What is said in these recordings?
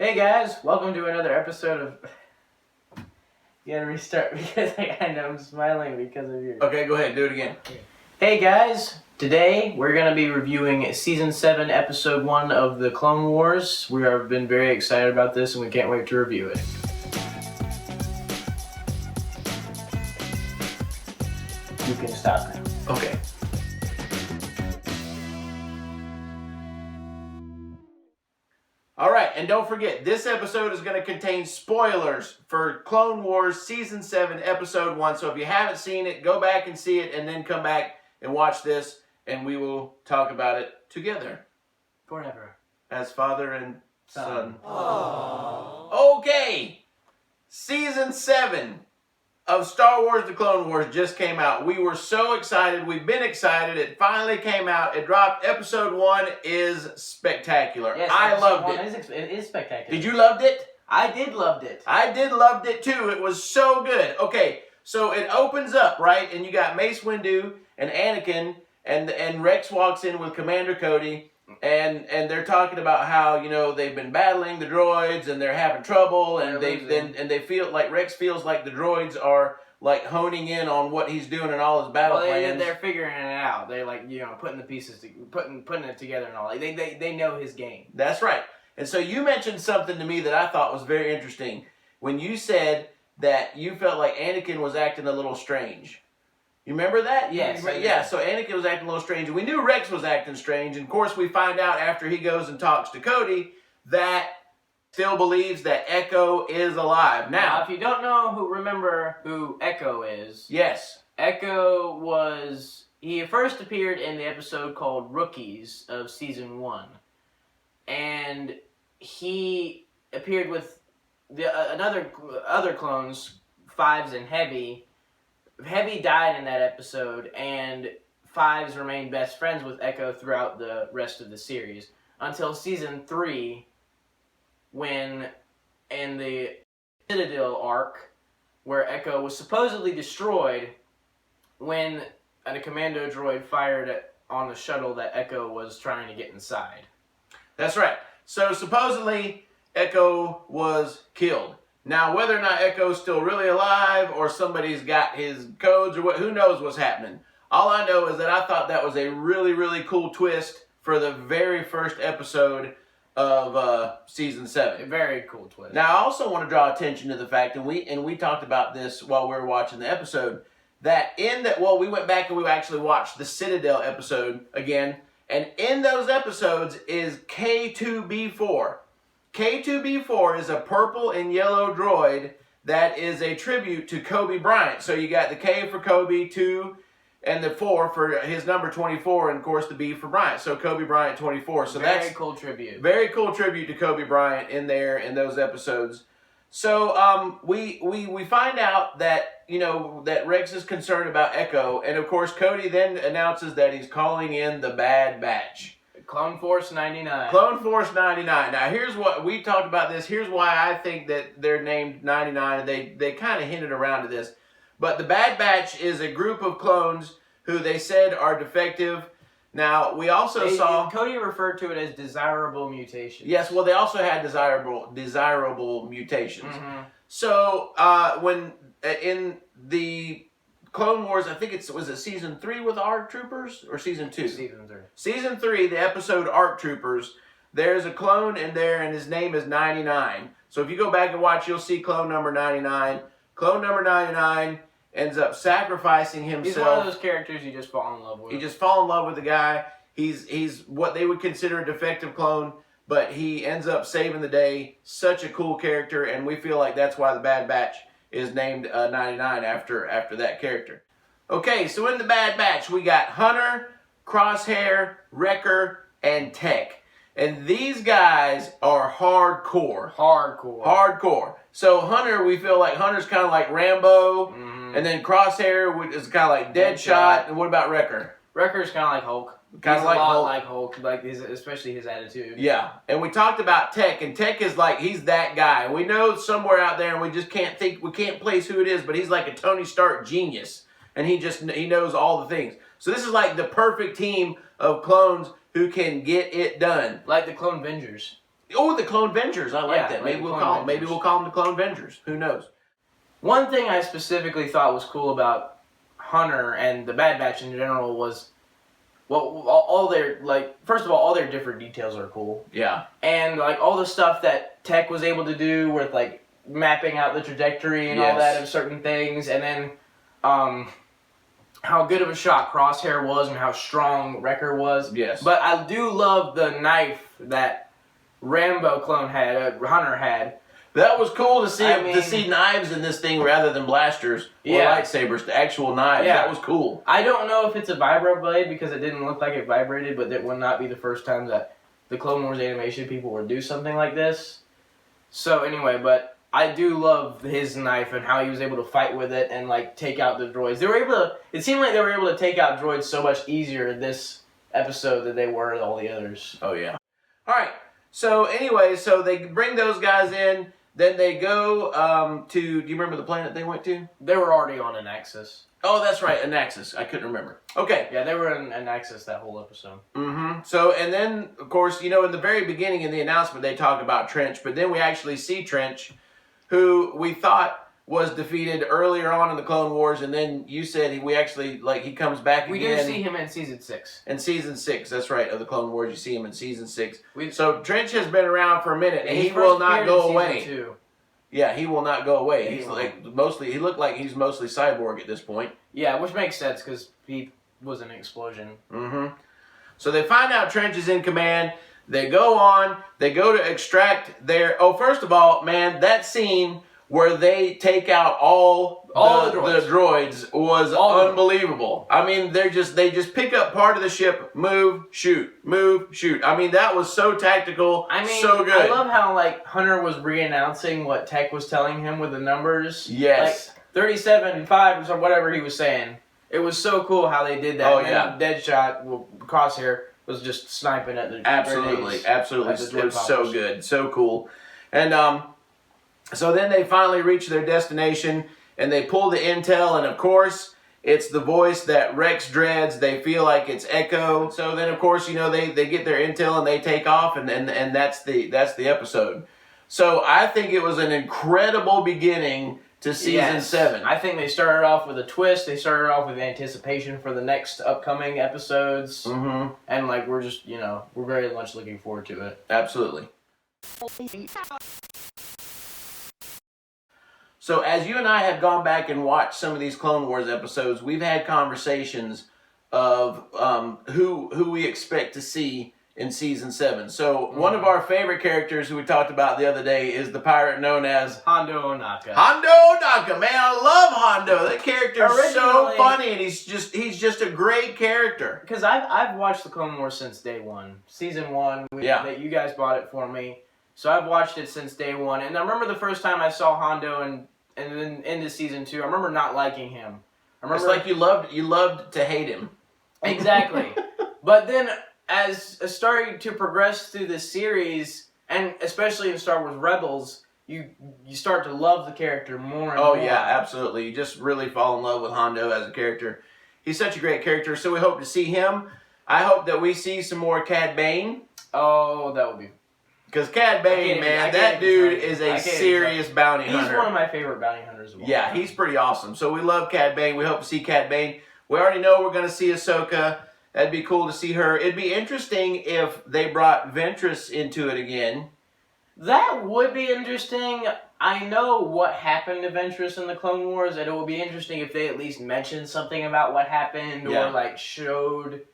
Hey guys, welcome to another episode of... You gotta restart because I know I'm smiling because of you. Okay, go ahead, do it again. Hey guys, today we're gonna be reviewing Season 7, Episode 1 of the Clone Wars. We have been very excited about this and we can't wait to review it. You can stop now. Okay. All right, and don't forget, this episode is going to contain spoilers for Clone Wars Season 7, Episode 1. So if you haven't seen it, go back and see it, and then come back and watch this, and we will talk about it together. Forever. As father and son. Aww. Okay! Season 7 of Star Wars The Clone Wars just came out. We were so excited. We've been excited. It finally came out. It dropped. Episode 1 is spectacular. Yes, I loved it. It is spectacular. Did you loved it? I did loved it. I did loved it too. It was so good. Okay, so it opens up, right? And you got Mace Windu and Anakin, and Rex walks in with Commander Cody, and they're talking about how, you know, they've been battling the droids and they're having trouble, and they feel like Rex feels like the droids are like honing in on what he's doing and all his battle plans. They're figuring it out. They're like, you know, putting the pieces, putting it together and all. Like they know his game. That's right. And so you mentioned something to me that I thought was very interesting when you said that you felt like Anakin was acting a little strange. You remember that? Yes. Yeah, so Anakin was acting a little strange. We knew Rex was acting strange. And of course, we find out after he goes and talks to Cody that still believes that Echo is alive. Now, if you don't know remember who Echo is. Yes. Echo he first appeared in the episode called Rookies of Season 1. And he appeared with the other clones, Fives and Heavy. Heavy died in that episode, and Fives remained best friends with Echo throughout the rest of the series until Season 3, when in the Citadel arc, where Echo was supposedly destroyed when a commando droid fired on the shuttle that Echo was trying to get inside. That's right. So supposedly Echo was killed. Now, whether or not Echo's still really alive or somebody's got his codes or who knows what's happening. All I know is that I thought that was a really, really cool twist for the very first episode of Season 7. A very cool twist. Now, I also want to draw attention to the fact, and we talked about this while we were watching the episode, that we went back and we actually watched the Citadel episode again, and in those episodes is K2B4. K2B4 is a purple and yellow droid that is a tribute to Kobe Bryant. So you got the K for Kobe, 2, and the 4 for his number 24, and of course the B for Bryant. So Kobe Bryant 24. So that's very cool tribute. Very cool tribute to Kobe Bryant in those episodes. So we find out that, you know, that Rex is concerned about Echo, and of course Cody then announces that he's calling in the Bad Batch. Clone Force 99. Clone Force 99. Now, here's what we talked about this. Here's why I think that they're named 99, and they kind of hinted around to this. But the Bad Batch is a group of clones who they said are defective. Now, we also saw... Cody referred to it as desirable mutations. Yes, well, they also had desirable mutations. Mm-hmm. So, when in the Clone Wars, I think was it Season 3 with ARC Troopers? Or Season 2? Season 3. Season 3, the episode ARC Troopers, there's a clone in there, and his name is 99. So if you go back and watch, you'll see clone number 99. Clone number 99 ends up sacrificing himself. He's one of those characters you just fall in love with. You just fall in love with the guy. He's what they would consider a defective clone, but he ends up saving the day. Such a cool character, and we feel like that's why the Bad Batch is named 99 after that character. Okay, so in the Bad Batch, we got Hunter, Crosshair, Wrecker, and Tech. And these guys are hardcore. Hardcore. So Hunter, we feel like Hunter's kind of like Rambo, and then Crosshair is kind of like Deadshot. And what about Wrecker? Wrecker's kind of like Hulk. Kind of like Hulk. Like Hulk, like especially his attitude. Yeah, and we talked about Tech, and Tech is like, he's that guy. We know somewhere out there, and we just can't place who it is, but he's like a Tony Stark genius, and he knows all the things. So this is like the perfect team of clones who can get it done. Like the Clone Avengers. Oh, the Clone Vengers. I like Yeah, that. like Maybe the we'll Clone call them. Maybe Vengers. we'll call them the Clone Vengers. Who knows? One thing I specifically thought was cool about Hunter and the Bad Batch in general was, well, all their, like, first of all their different details are cool. Yeah. And, like, all the stuff that Tech was able to do with, like, mapping out the trajectory and all that of certain things. And then, how good of a shot Crosshair was and how strong Wrecker was. Yes. But I do love the knife that Rambo clone had, Hunter had. That was cool to see I see knives in this thing rather than blasters or lightsabers, the actual knives. Yeah. That was cool. I don't know if it's a vibro blade because it didn't look like it vibrated, but that would not be the first time that the Clone Wars animation people would do something like this. So anyway, but I do love his knife and how he was able to fight with it and like take out the droids. They were able to. It seemed like they were able to take out droids so much easier this episode than they were in all the others. Oh yeah. All right. So anyway, so they bring those guys in. Then they go to. Do you remember the planet they went to? They were already on Anaxis. Oh, that's right, Anaxis. I couldn't remember. Okay. Yeah, they were in Anaxis that whole episode. Mm-hmm. So, and then, of course, you know, in the very beginning in the announcement, they talk about Trench, but then we actually see Trench, who we thought was defeated earlier on in the Clone Wars, and then you said he comes back again. We do see him in Season 6. In Season 6, that's right, of the Clone Wars, you see him in Season 6. So Trench has been around for a minute, and he will not go away. Yeah, he will not go away. He's like mostly. He looked like he's mostly cyborg at this point. Yeah, which makes sense because he was an explosion. Mm-hmm. So they find out Trench is in command. They go on. They go to extract their. Oh, first of all, man, that scene where they take out all the droids was unbelievable. I mean, they just pick up part of the ship, move, shoot. I mean, that was so tactical. I mean, so good. I love how like Hunter was re-announcing what Tech was telling him with the numbers. Yes. Like 37, 5, or whatever he was saying. It was so cool how they did that. Oh, yeah. Deadshot, Crosshair was just sniping at the Absolutely. grenades, It was so good. So cool. And so then they finally reach their destination, and they pull the intel, and of course, it's the voice that Rex dreads. They feel like it's Echo. So then, of course, you know, they get their intel, and they take off, and that's the episode. So I think it was an incredible beginning to Season 7. I think they started off with a twist. They started off with anticipation for the next upcoming episodes. Mm-hmm. And, like, we're just, you know, we're very much looking forward to it. Absolutely. So as you and I have gone back and watched some of these Clone Wars episodes, we've had conversations of who we expect to see in Season 7. So one of our favorite characters who we talked about the other day is the pirate known as Hondo Ohnaka. Hondo Ohnaka, man, I love Hondo. That character is so funny, and he's just a great character. Because I've watched the Clone Wars since day one. Season 1, that you guys bought it for me. So I've watched it since day one, and I remember the first time I saw Hondo and then into Season 2, I remember not liking him. It's like you loved to hate him. Exactly. But then as starting to progress through the series, and especially in Star Wars Rebels, you start to love the character more and more. Oh yeah, absolutely. You just really fall in love with Hondo as a character. He's such a great character, so we hope to see him. I hope that we see some more Cad Bane. Oh, that would be... Because Cad Bane, man, that dude is a serious bounty hunter. He's one of my favorite bounty hunters of all time. He's pretty awesome. So we love Cad Bane. We hope to see Cad Bane. We already know we're going to see Ahsoka. That'd be cool to see her. It'd be interesting if they brought Ventress into it again. That would be interesting. I know what happened to Ventress in the Clone Wars, and it would be interesting if they at least mentioned something about what happened or like showed...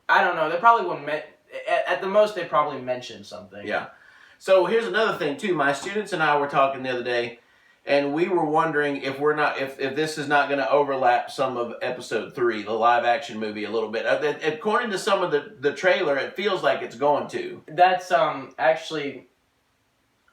I don't know. They probably wouldn't... At the most, they probably mentioned something. Yeah. So here's another thing too. My students and I were talking the other day, and we were wondering if this is not going to overlap some of Episode 3, the live action movie, a little bit. According to some of the trailer, it feels like it's going to. That's actually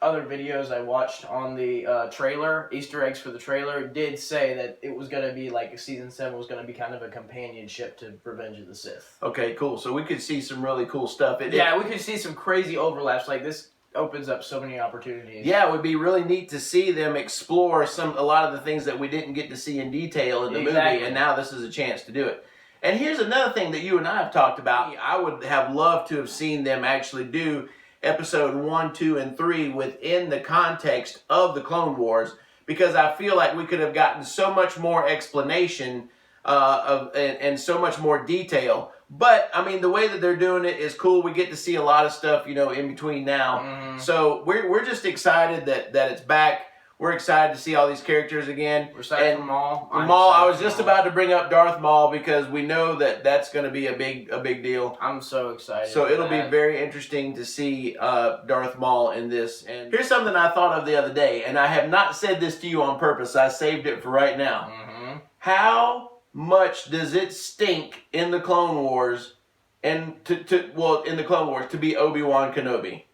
other videos I watched on the trailer, Easter eggs for the trailer, did say that it was going to be like Season 7 was going to be kind of a companionship to Revenge of the Sith. Okay, cool. So we could see some really cool stuff. We could see some crazy overlaps. Like this opens up so many opportunities. Yeah, it would be really neat to see them explore a lot of the things that we didn't get to see in detail in the movie, and now this is a chance to do it. And here's another thing that you and I have talked about. I would have loved to have seen them actually do episode 1, 2, and 3 within the context of the Clone Wars, because I feel like we could have gotten so much more explanation and so much more detail. But I mean, the way that they're doing it is cool. We get to see a lot of stuff, in between now. So we're just excited that it's back. We're excited to see all these characters again. We're excited for Maul. I was just about to bring up Darth Maul because we know that that's going to be a big deal. I'm so excited. So it'll be very interesting to see Darth Maul in this. And here's something I thought of the other day, and I have not said this to you on purpose. I saved it for right now. How much does it stink in the Clone Wars, in the Clone Wars to be Obi-Wan Kenobi?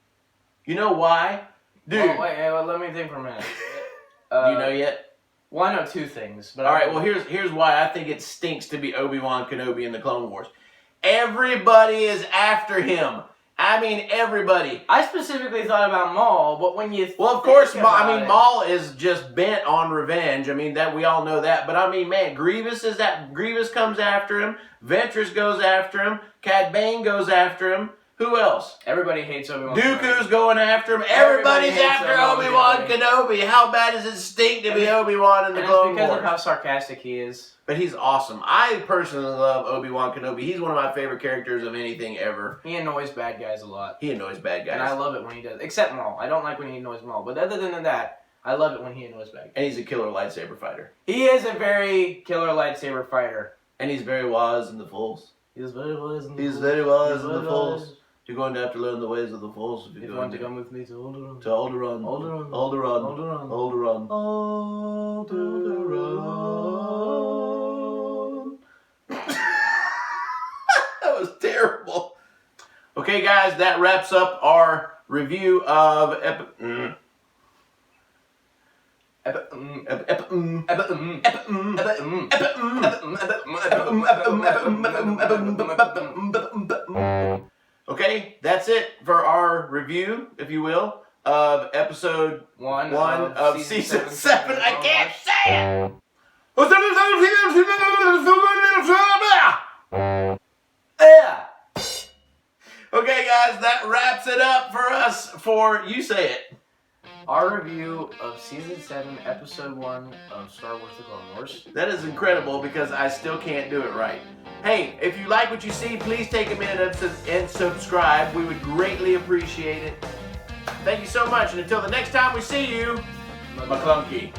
You know why? Dude. Oh, wait, let me think for a minute. Do you know yet? Well, I know two things. But Alright, well here's why I think it stinks to be Obi-Wan Kenobi in the Clone Wars. Everybody is after him. I mean, everybody. I specifically thought about Maul, but when you of course, Maul is just bent on revenge. I mean, that we all know that. But I mean, man, Grievous comes after him. Ventress goes after him. Cad Bane goes after him. Who else? Everybody hates Obi-Wan Dooku's going after him. Everybody's after Obi-Wan Kenobi. How bad does it stink to be Obi-Wan in the Clone Wars? Because of how sarcastic he is. But he's awesome. I personally love Obi-Wan Kenobi. He's one of my favorite characters of anything ever. He annoys bad guys a lot. He annoys bad guys. And I love it when he does. Except Maul. I don't like when he annoys Maul. But other than that, I love it when he annoys bad guys. And he's a killer lightsaber fighter. He is a very killer lightsaber fighter. And he's very wise in the Force. He's very wise in the Force. He's very wise in the Force. You're going to have to learn the ways of the Force if you want to come with me to Alderaan. To Alderaan. Alderaan. Alderaan. Alderaan. Alderaan. Alderaan. That was terrible. Okay, guys, that wraps up our review of Okay, that's it for our review, if you will, of episode 1 of season 7. I can't say it! Okay, guys, that wraps it up for us for You Say It. Our review of Season 7, Episode 1 of Star Wars The Clone Wars. That is incredible because I still can't do it right. Hey, if you like what you see, please take a minute and subscribe. We would greatly appreciate it. Thank you so much, and until the next time we see you, McClunky.